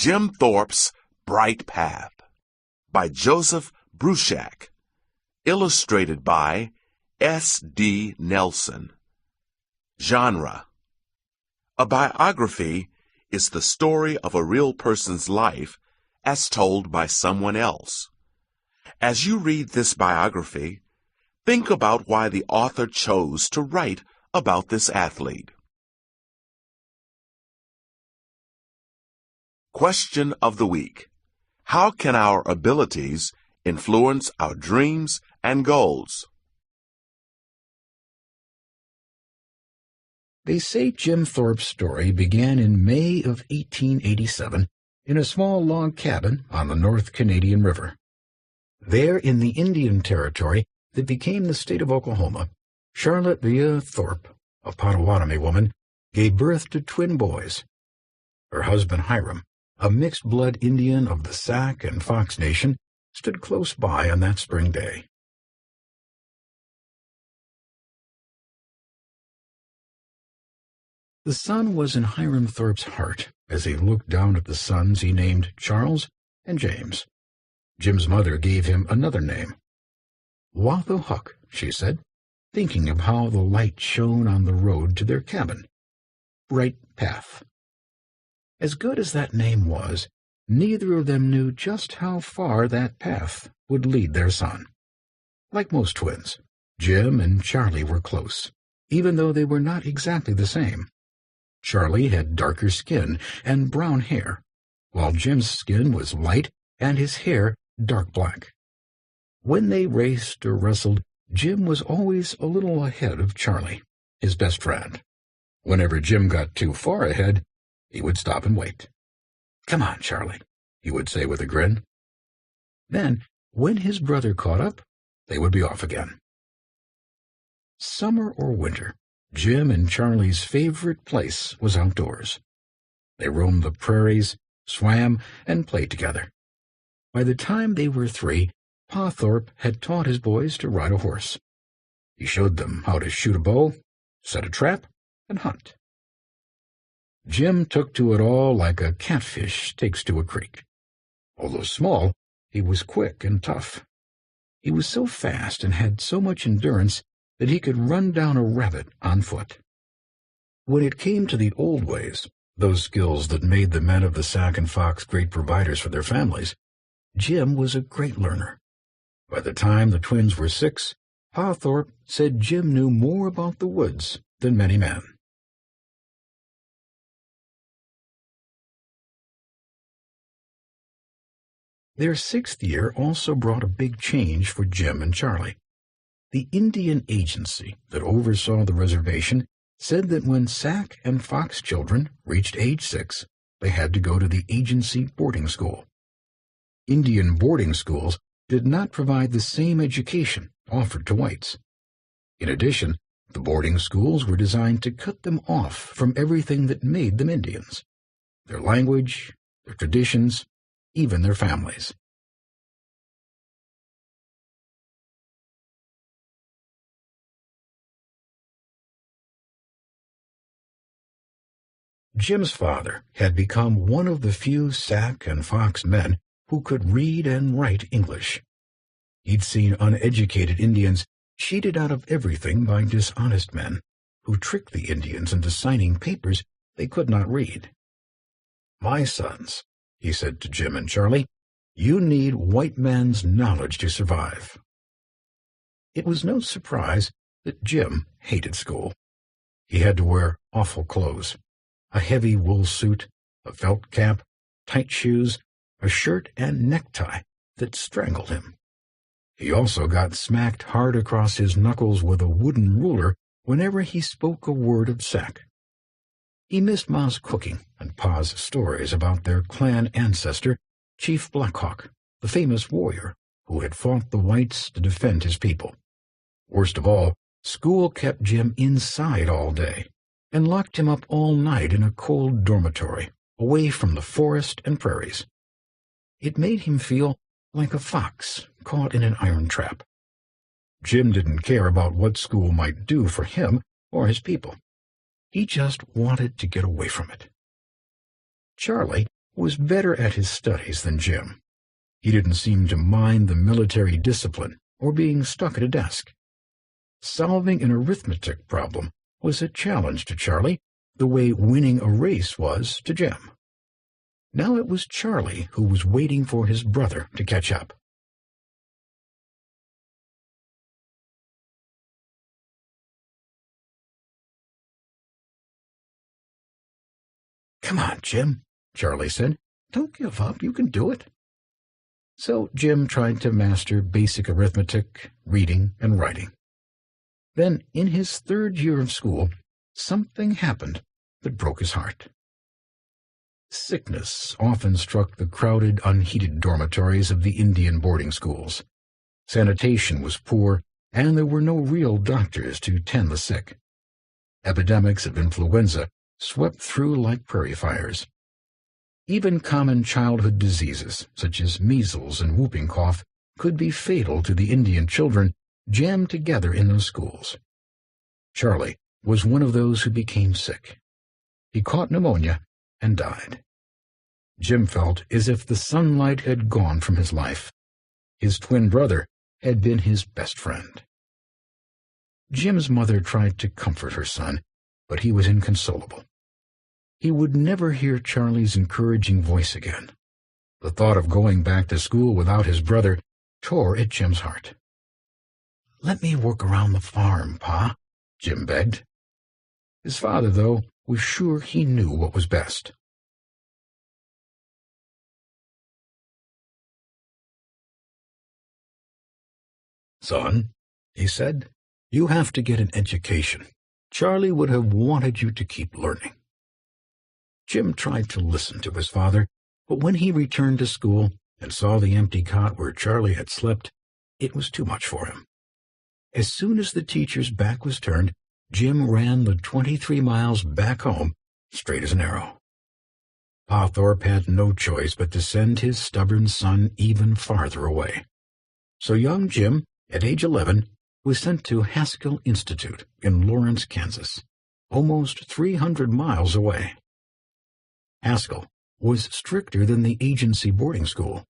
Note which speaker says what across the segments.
Speaker 1: Jim Thorpe's Bright Path by Joseph Bruchac. Illustrated by S.D. Nelson. Genre: a biography is the story of a real person's life as told by someone else. As you read this biography, think about why the author chose to write about this athlete. Question of the week: how can our abilities influence our dreams and goals?
Speaker 2: They say Jim Thorpe's story began in May of 1887 in a small log cabin on the North Canadian River. There in the Indian Territory that became the state of Oklahoma, Charlotte Via Thorpe, a Potawatomi woman, gave birth to twin boys. Her husband Hiram, a mixed-blood Indian of the Sac and Fox Nation, stood close by on that spring day. The sun was in Hiram Thorpe's heart as he looked down at the sons he named Charles and James. Jim's mother gave him another name. Wathohuck, she said, thinking of how the light shone on the road to their cabin. Bright Path. As good as that name was, neither of them knew just how far that path would lead their son. Like most twins, Jim and Charlie were close, even though they were not exactly the same. Charlie had darker skin and brown hair, while Jim's skin was light and his hair dark black. When they raced or wrestled, Jim was always a little ahead of Charlie, his best friend. Whenever Jim got too far ahead, he would stop and wait. "Come on, Charlie," he would say with a grin. Then, when his brother caught up, they would be off again. Summer or winter, Jim and Charlie's favorite place was outdoors. They roamed the prairies, swam, and played together. By the time they were 3, Pa Thorpe had taught his boys to ride a horse. He showed them how to shoot a bow, set a trap, and hunt. Jim took to it all like a catfish takes to a creek. Although small, he was quick and tough. He was so fast and had so much endurance that he could run down a rabbit on foot. When it came to the old ways, those skills that made the men of the Sac and Fox great providers for their families, Jim was a great learner. By the time the twins were 6, Pa Thorpe said Jim knew more about the woods than many men. Their 6th year also brought a big change for Jim and Charlie. The Indian agency that oversaw the reservation said that when Sac and Fox children reached age 6, they had to go to the agency boarding school. Indian boarding schools did not provide the same education offered to whites. In addition, the boarding schools were designed to cut them off from everything that made them Indians: their language, their traditions, even their families. Jim's father had become one of the few Sac and Fox men who could read and write English. He'd seen uneducated Indians cheated out of everything by dishonest men who tricked the Indians into signing papers they could not read. "My sons," he said to Jim and Charlie, "you need white man's knowledge to survive." It was no surprise that Jim hated school. He had to wear awful clothes: a heavy wool suit, a felt cap, tight shoes, a shirt and necktie that strangled him. He also got smacked hard across his knuckles with a wooden ruler whenever he spoke a word of Sac. He missed Ma's cooking and Pa's stories about their clan ancestor, Chief Black Hawk, the famous warrior who had fought the whites to defend his people. Worst of all, school kept Jim inside all day and locked him up all night in a cold dormitory, away from the forest and prairies. It made him feel like a fox caught in an iron trap. Jim didn't care about what school might do for him or his people. He just wanted to get away from it. Charlie was better at his studies than Jim. He didn't seem to mind the military discipline or being stuck at a desk. Solving an arithmetic problem was a challenge to Charlie, the way winning a race was to Jim. Now it was Charlie who was waiting for his brother to catch up. "Come on, Jim," Charlie said. "Don't give up. You can do it." So Jim tried to master basic arithmetic, reading, and writing. Then, in his third year of school, something happened that broke his heart. Sickness often struck the crowded, unheated dormitories of the Indian boarding schools. Sanitation was poor, and there were no real doctors to tend the sick. Epidemics of influenza swept through like prairie fires. Even common childhood diseases, such as measles and whooping cough, could be fatal to the Indian children jammed together in those schools. Charlie was one of those who became sick. He caught pneumonia and died. Jim felt as if the sunlight had gone from his life. His twin brother had been his best friend. Jim's mother tried to comfort her son, but he was inconsolable. He would never hear Charlie's encouraging voice again. The thought of going back to school without his brother tore at Jim's heart. "Let me work around the farm, Pa," Jim begged. His father, though, was sure he knew what was best. "Son," he said, "you have to get an education. Charlie would have wanted you to keep learning." Jim tried to listen to his father, but when he returned to school and saw the empty cot where Charlie had slept, it was too much for him. As soon as the teacher's back was turned, Jim ran the 23 miles back home, straight as an arrow. Pa Thorpe had no choice but to send his stubborn son even farther away. So young Jim, at age 11, was sent to Haskell Institute in Lawrence, Kansas, almost 300 miles away. Haskell was stricter than the agency boarding school.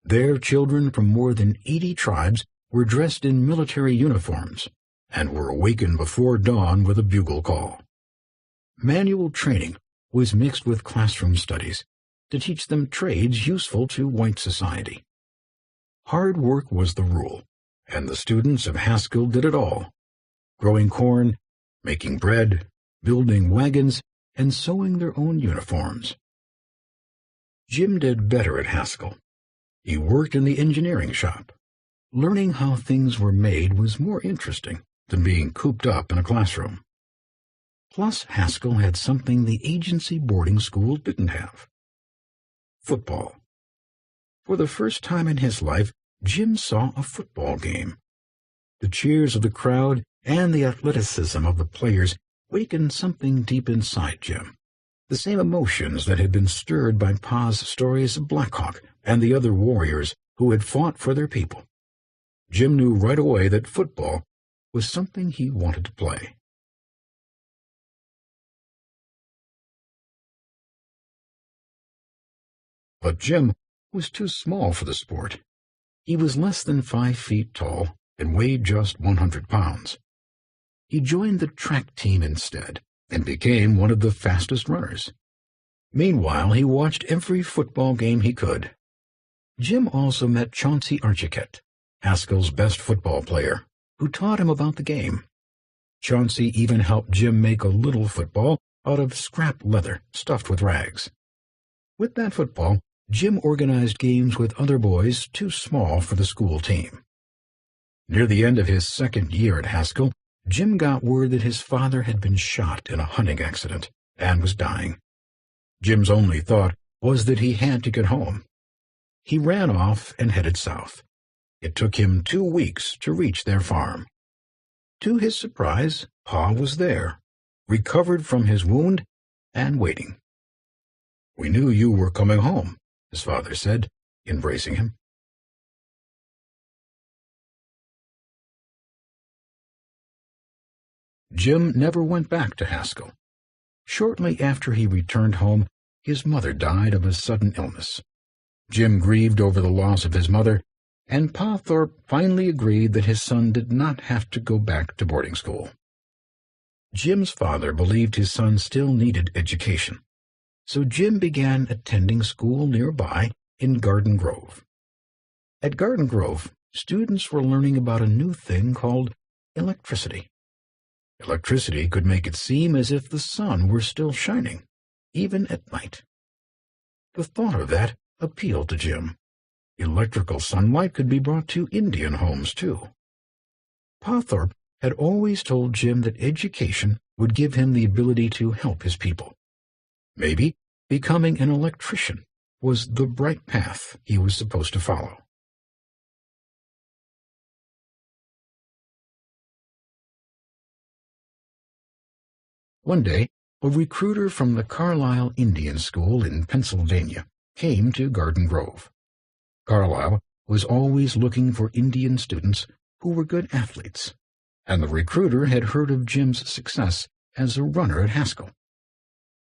Speaker 2: There, children from more than 80 tribes were dressed in military uniforms and were awakened before dawn with a bugle call. Manual training was mixed with classroom studies to teach them trades useful to white society. Hard work was the rule, and the students of Haskell did it all: growing corn, making bread, building wagons, and sewing their own uniforms. Jim did better at Haskell. He worked in the engineering shop. Learning how things were made was more interesting than being cooped up in a classroom. Plus, Haskell had something the agency boarding school didn't have: football. For the first time in his life, Jim saw a football game. The cheers of the crowd and the athleticism of the players wakened something deep inside Jim, the same emotions that had been stirred by Pa's stories of Black Hawk and the other warriors who had fought for their people. Jim knew right away that football was something he wanted to play. But Jim was too small for the sport. He was less than 5 feet tall and weighed just 100 pounds. He joined the track team instead and became one of the fastest runners. Meanwhile, he watched every football game he could. Jim also met Chauncey Archiquette, Haskell's best football player, who taught him about the game. Chauncey even helped Jim make a little football out of scrap leather stuffed with rags. With that football, Jim organized games with other boys too small for the school team. Near the end of his second year at Haskell, Jim got word that his father had been shot in a hunting accident and was dying. Jim's only thought was that he had to get home. He ran off and headed south. It took him 2 weeks to reach their farm. To his surprise, Pa was there, recovered from his wound and waiting. "We knew you were coming home," his father said, embracing him. Jim never went back to Haskell. Shortly after he returned home, his mother died of a sudden illness. Jim grieved over the loss of his mother, and Pa Thorpe finally agreed that his son did not have to go back to boarding school. Jim's father believed his son still needed education, so Jim began attending school nearby in Garden Grove. At Garden Grove, students were learning about a new thing called electricity. Electricity could make it seem as if the sun were still shining, even at night. The thought of that appealed to Jim. Electrical sunlight could be brought to Indian homes, too. Pa Thorpe had always told Jim that education would give him the ability to help his people. Maybe becoming an electrician was the bright path he was supposed to follow. One day, a recruiter from the Carlisle Indian School in Pennsylvania came to Garden Grove. Carlisle was always looking for Indian students who were good athletes, and the recruiter had heard of Jim's success as a runner at Haskell.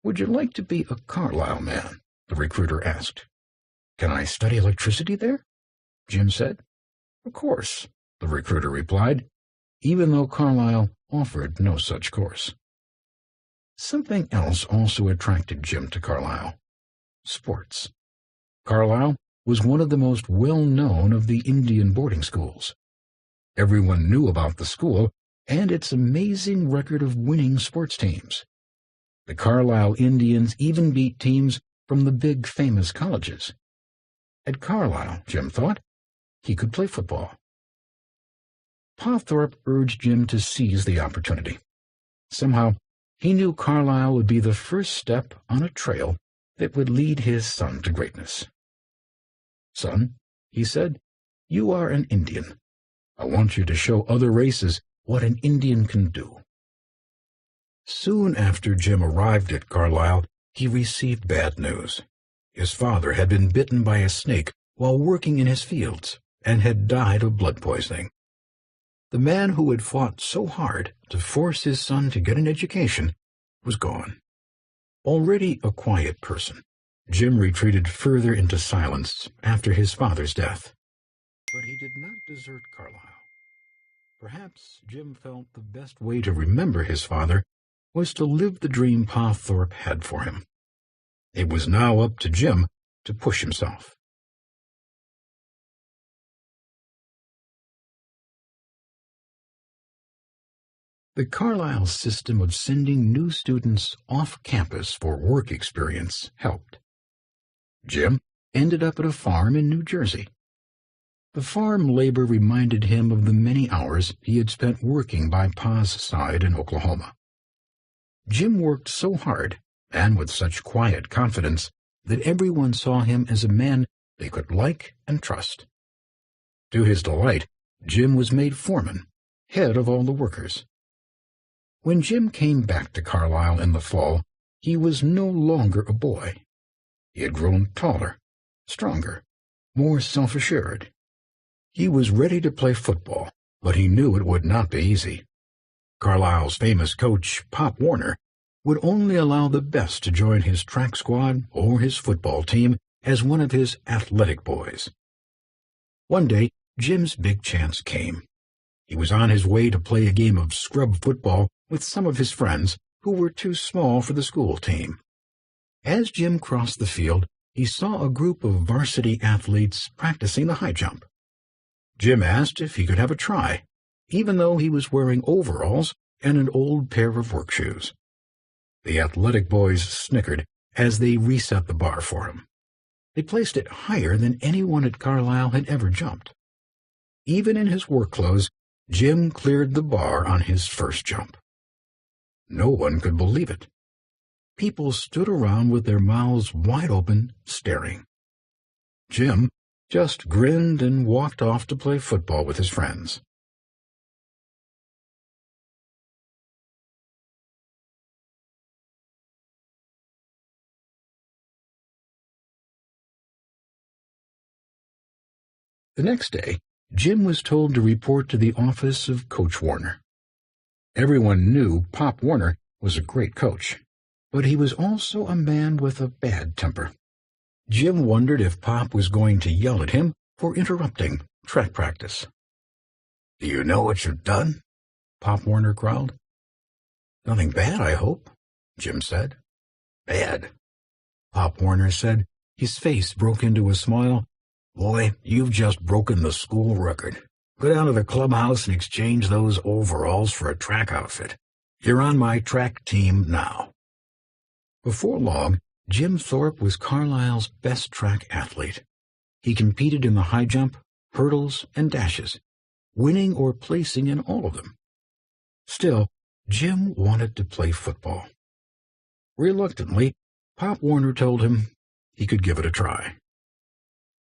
Speaker 2: "Would you like to be a Carlisle man?" the recruiter asked. "Can I study electricity there?" Jim said. "Of course," the recruiter replied, even though Carlisle offered no such course. Something else also attracted Jim to Carlisle: sports. Carlisle was one of the most well-known of the Indian boarding schools. Everyone knew about the school and its amazing record of winning sports teams. The Carlisle Indians even beat teams from the big famous colleges. At Carlisle, Jim thought, he could play football. Pa Thorpe urged Jim to seize the opportunity. Somehow, he knew Carlisle would be the first step on a trail that would lead his son to greatness. "Son," he said, "you are an Indian. I want you to show other races what an Indian can do." Soon after Jim arrived at Carlisle, he received bad news. His father had been bitten by a snake while working in his fields and had died of blood poisoning. The man who had fought so hard to force his son to get an education was gone. Already a quiet person, Jim retreated further into silence after his father's death. But he did not desert Carlisle. Perhaps Jim felt the best way to remember his father was to live the dream Pa Thorpe had for him. It was now up to Jim to push himself. The Carlisle system of sending new students off campus for work experience helped. Jim ended up at a farm in New Jersey. The farm labor reminded him of the many hours he had spent working by Pa's side in Oklahoma. Jim worked so hard, and with such quiet confidence, that everyone saw him as a man they could like and trust. To his delight, Jim was made foreman, head of all the workers. When Jim came back to Carlisle in the fall, he was no longer a boy. He had grown taller, stronger, more self-assured. He was ready to play football, but he knew it would not be easy. Carlisle's famous coach, Pop Warner, would only allow the best to join his track squad or his football team as one of his athletic boys. One day, Jim's big chance came. He was on his way to play a game of scrub football with some of his friends who were too small for the school team. As Jim crossed the field, he saw a group of varsity athletes practicing the high jump. Jim asked if he could have a try, even though he was wearing overalls and an old pair of work shoes. The athletic boys snickered as they reset the bar for him. They placed it higher than anyone at Carlisle had ever jumped. Even in his work clothes, Jim cleared the bar on his first jump. No one could believe it. People stood around with their mouths wide open, staring. Jim just grinned and walked off to play football with his friends. The next day, Jim was told to report to the office of Coach Warner. Everyone knew Pop Warner was a great coach. but he was also a man with a bad temper. Jim wondered if Pop was going to yell at him for interrupting track practice. "Do you know what you've done?" Pop Warner growled. "Nothing bad, I hope," Jim said. "Bad," Pop Warner said. His face broke into a smile. "Boy, you've just broken the school record. Go down to the clubhouse and exchange those overalls for a track outfit. You're on my track team now." Before long, Jim Thorpe was Carlisle's best track athlete. He competed in the high jump, hurdles, and dashes, winning or placing in all of them. Still, Jim wanted to play football. Reluctantly, Pop Warner told him he could give it a try.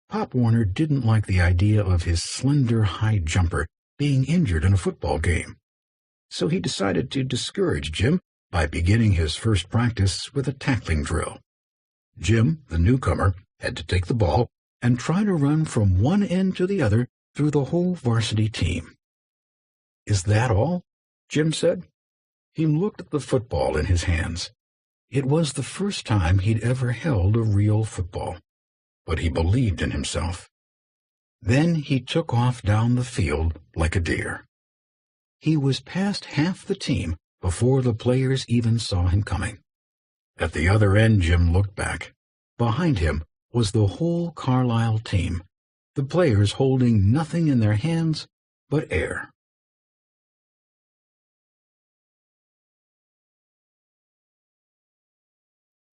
Speaker 2: Pop Warner didn't like the idea of his slender high jumper being injured in a football game, so he decided to discourage Jim by beginning his first practice with a tackling drill. Jim, the newcomer, had to take the ball and try to run from one end to the other through the whole varsity team. "Is that all?" Jim said. He looked at the football in his hands. It was the first time he'd ever held a real football, but he believed in himself. Then he took off down the field like a deer. He was past half the team before the players even saw him coming. At the other end, Jim looked back. Behind him was the whole Carlisle team, the players holding nothing in their hands but air.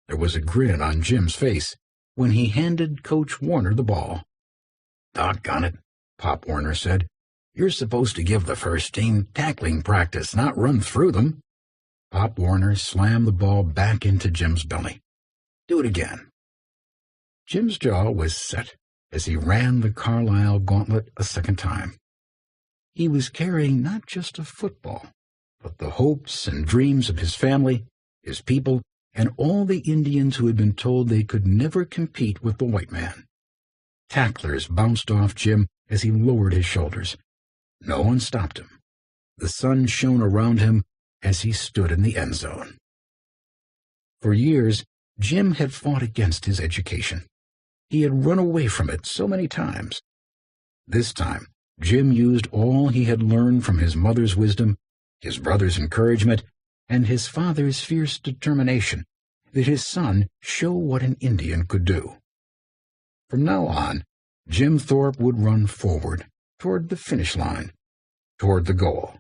Speaker 2: There was a grin on Jim's face when he handed Coach Warner the ball. "Doggone it," Pop Warner said. "You're supposed to give the first team tackling practice, not run through them." Pop Warner slammed the ball back into Jim's belly. "Do it again." Jim's jaw was set as he ran the Carlisle gauntlet a second time. He was carrying not just a football, but the hopes and dreams of his family, his people, and all the Indians who had been told they could never compete with the white man. Tacklers bounced off Jim as he lowered his shoulders. No one stopped him. The sun shone around him as he stood in the end zone. For years, Jim had fought against his education. He had run away from it so many times. This time, Jim used all he had learned from his mother's wisdom, his brother's encouragement, and his father's fierce determination that his son show what an Indian could do. From now on, Jim Thorpe would run forward, toward the finish line, toward the goal.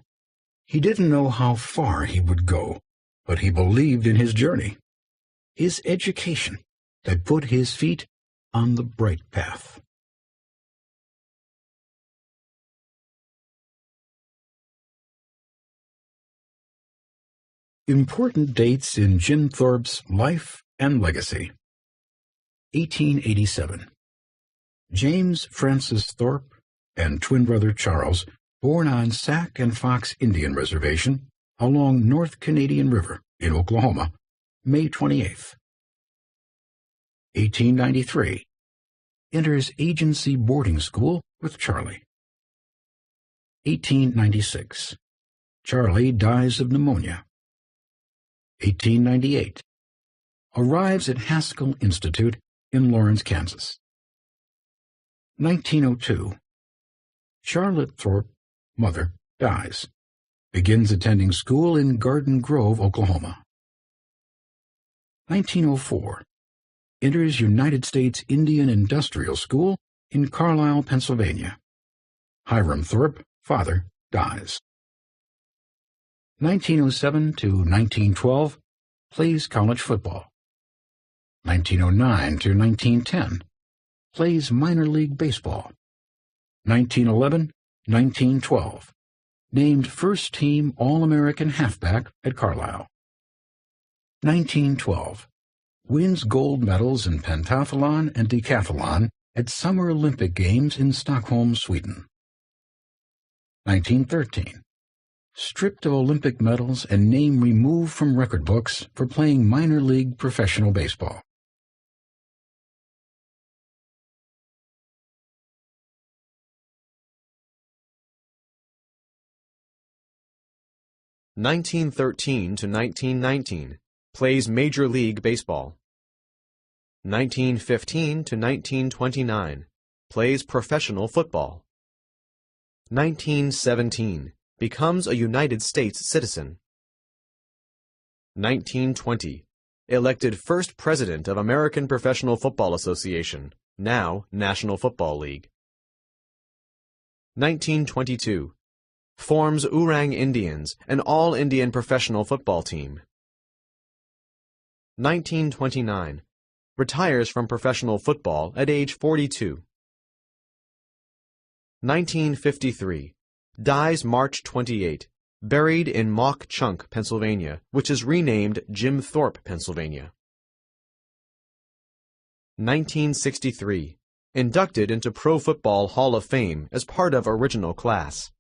Speaker 2: He didn't know how far he would go, but he believed in his journey. His education had put his feet on the bright path. Important dates in Jim Thorpe's life and legacy. 1887. James Francis Thorpe and twin brother Charles, born on Sac and Fox Indian Reservation along North Canadian River in Oklahoma, May 28th. 1893. Enters agency boarding school with Charlie. 1896. Charlie dies of pneumonia. 1898. Arrives at Haskell Institute in Lawrence, Kansas. 1902. Charlotte Thorpe, mother, dies. Begins attending school in Garden Grove, Oklahoma. 1904. Enters United States Indian Industrial School in Carlisle, Pennsylvania. Hiram Thorpe, father, dies. 1907 to 1912, plays college football. 1909 to 1910, plays minor league baseball. 1911-1912, named first-team All-American halfback at Carlisle. 1912, wins gold medals in pentathlon and decathlon at Summer Olympic Games in Stockholm, Sweden. 1913, stripped of Olympic medals and name removed from record books for playing minor league professional baseball.
Speaker 3: (1913 to 1919), Plays Major League Baseball. 1915 to 1929. Plays professional football. 1917. Becomes a United States citizen. 1920. Elected first president of American Professional Football Association, now National Football League. 1922. Forms Oorang Indians, an all-Indian professional football team. 1929. Retires from professional football at age 42. 1953. Dies March 28, buried in Mock Chunk, Pennsylvania, which is renamed Jim Thorpe, Pennsylvania. 1963. Inducted into Pro Football Hall of Fame as part of original class.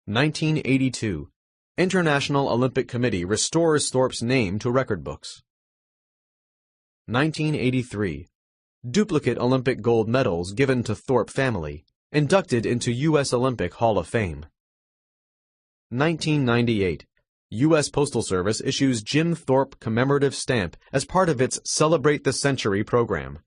Speaker 3: 1982. International Olympic Committee restores Thorpe's name to record books. 1983. Duplicate Olympic gold medals given to Thorpe family, inducted into U.S. Olympic Hall of Fame. 1998. U.S. Postal Service issues Jim Thorpe commemorative stamp as part of its Celebrate the Century program.